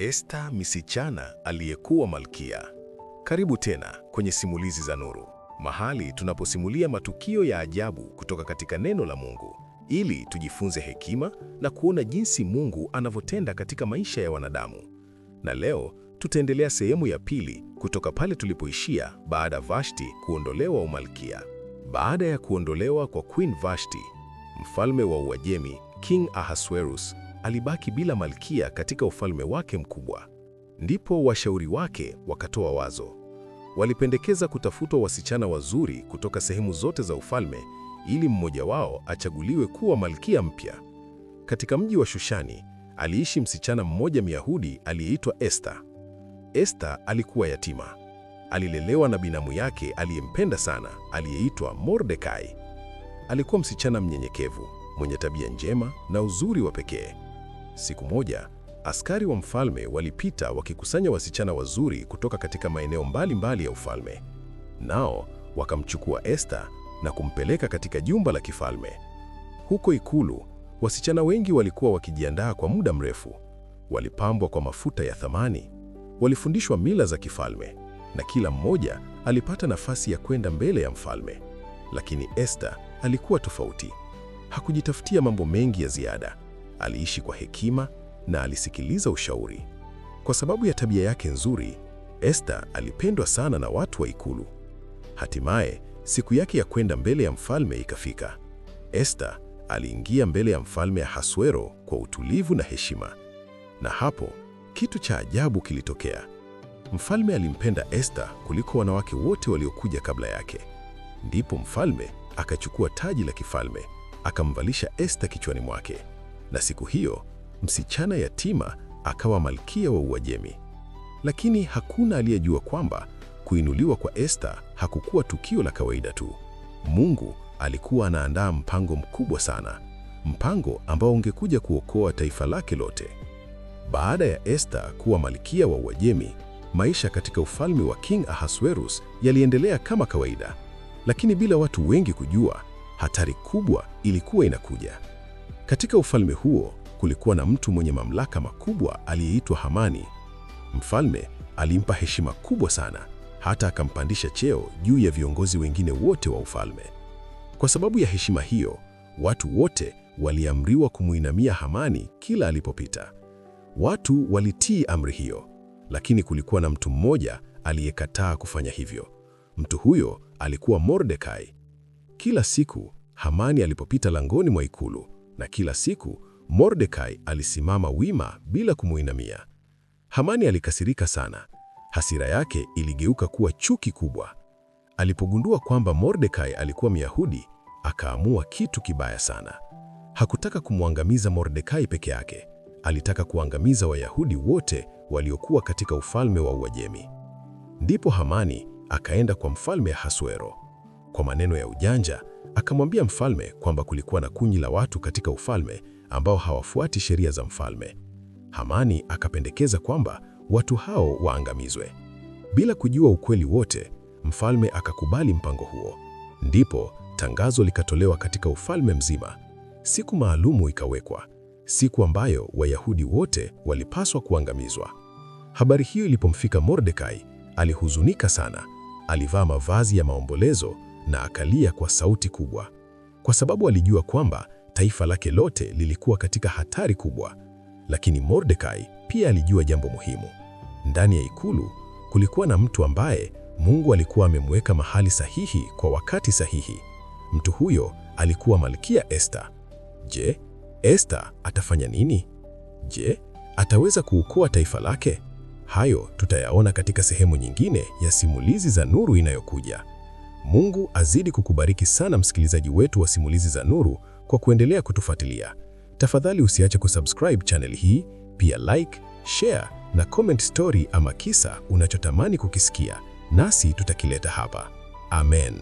Esta, msichana aliyekuwa malkia. Karibu tena kwenye Simulizi za Nuru, mahali tunaposimulia matukio ya ajabu kutoka katika neno la Mungu, ili tujifunze hekima na kuona jinsi Mungu anavyotenda katika maisha ya wanadamu. Na leo tutaendelea sehemu ya pili kutoka pale tulipoishia baada ya Vashti kuondolewa umalkia. Baada ya kuondolewa kwa Queen Vashti, mfalme wa Uajemi, King Ahasuerus, alibaki bila malkia katika ufalme wake mkubwa. Ndipo washauri wake wakatoa wazo. Walipendekeza kutafutwa wasichana wazuri kutoka sehemu zote za ufalme ili mmoja wao achaguliwe kuwa malkia mpya. Katika mji wa Shushani aliishi msichana mmoja Myahudi aliyeitwa Esta. Esta alikuwa yatima. Alilelewa na binamu yake aliyempenda sana aliyeitwa Mordekai. Alikuwa msichana mnyenyekevu, mwenye tabia njema na uzuri wa pekee. Siku moja, askari wa mfalme walipita wakikusanya wasichana wazuri kutoka katika maeneo mbalimbali ya ufalme. Nao wakamchukua Esta na kumpeleka katika jumba la kifalme. Huko ikulu, wasichana wengi walikuwa wakijiandaa kwa muda mrefu. Walipambwa kwa mafuta ya thamani, walifundishwa mila za kifalme, na kila mmoja alipata nafasi ya kwenda mbele ya mfalme. Lakini Esta alikuwa tofauti. Hakujitafutia mambo mengi ya ziada. Aliishi kwa hekima na alisikiliza ushauri. Kwa sababu ya tabia yake nzuri, Esta alipendwa sana na watu wa ikulu. Hatimaye, siku yake ya kwenda mbele ya mfalme ikafika. Esta aliingia mbele ya mfalme Ahasuero kwa utulivu na heshima. Na hapo, kitu cha ajabu kilitokea. Mfalme alimpenda Esta kuliko wanawake wote waliokuja kabla yake. Ndipo mfalme akachukua taji la kifalme, akamvalisha Esta kichwani mwake. Na siku hiyo, msichana yatima akawa malkia wa Uajemi. Lakini hakuna aliyejua kwamba kuinuliwa kwa Esta hakukuwa tukio la kawaida tu. Mungu alikuwa anaandaa mpango mkubwa sana, mpango ambao ungekuja kuokoa taifa lake lote. Baada ya Esta kuwa malkia wa Uajemi, maisha katika ufalme wa King Ahasuerus yaliendelea kama kawaida. Lakini bila watu wengi kujua, hatari kubwa ilikuwa inakuja. Katika ufalme huo kulikuwa na mtu mwenye mamlaka makubwa aliyeitwa Hamani. Mfalme alimpa heshima kubwa sana, hata akampandisha cheo juu ya viongozi wengine wote wa ufalme. Kwa sababu ya heshima hiyo, watu wote waliamriwa kumuinamia Hamani kila alipopita. Watu walitii amri hiyo, lakini kulikuwa na mtu mmoja aliyekataa kufanya hivyo. Mtu huyo alikuwa Mordekai. Kila siku Hamani alipopita langoni mwa ikulu, na kila siku Mordekai alisimama wima bila kumuinamia. Hamani alikasirika sana. Hasira yake iligeuka kuwa chuki kubwa. Alipogundua kwamba Mordekai alikuwa Myahudi, akaamua kitu kibaya sana. Hakutaka kumwangamiza Mordekai peke yake. Alitaka kuangamiza Wayahudi wote waliokuwa katika ufalme wa Uajemi. Ndipo Hamani akaenda kwa mfalme Ahasuero. Kwa maneno ya ujanja, akamwambia mfalme kwamba kulikuwa na kundi la watu katika ufalme ambao hawafuati sheria za mfalme. Hamani akapendekeza kwamba watu hao waangamizwe. Bila kujua ukweli wote, mfalme akakubali mpango huo. Ndipo tangazo likatolewa katika ufalme mzima. Siku maalumu ikawekwa, siku ambayo Wayahudi wote walipaswa kuangamizwa. Habari hiyo ilipomfika Mordekai, alihuzunika sana. Alivaa mavazi ya maombolezo na akalia kwa sauti kubwa, kwa sababu alijua kwamba taifa lake lote lilikuwa katika hatari kubwa. Lakini Mordekai pia alijua jambo muhimu. Ndani ya ikulu kulikuwa na mtu ambaye Mungu alikuwa amemweka mahali sahihi kwa wakati sahihi. Mtu huyo alikuwa Malkia Esta. Je, Esta atafanya nini? Je, ataweza kuokoa taifa lake? Hayo tutayaona katika sehemu nyingine ya Simulizi za Nuru inayokuja. Mungu azidi kukubariki sana msikilizaji wetu wa Simulizi za Nuru kwa kuendelea kutufuatilia. Tafadhali usiache kusubscribe channel hii, pia like, share na comment story ama kisa unachotamani kukisikia, nasi tutakileta hapa. Amen.